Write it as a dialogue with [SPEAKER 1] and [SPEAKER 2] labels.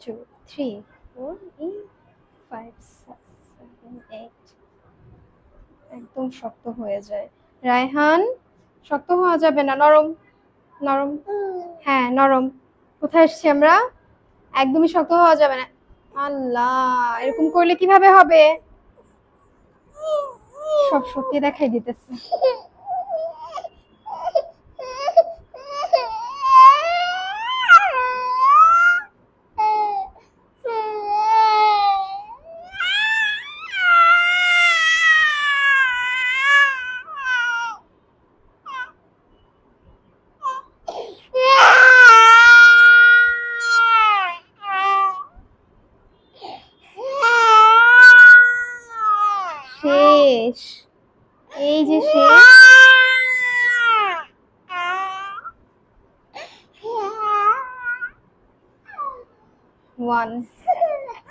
[SPEAKER 1] 2 3 4 5 6 7 8 একদম শক্ত হয়ে যায়। রায়হান, শক্ত হওয়া যাবে না, নরম নরম। হ্যাঁ নরম। কোথায় এসছি আমরা? একদমই শক্ত হওয়া যাবে না। আল্লাহ, এরকম করলে কিভাবে হবে? সব সত্যি দেখাই দিতেছে। শেষ, এই যে শেষ। 1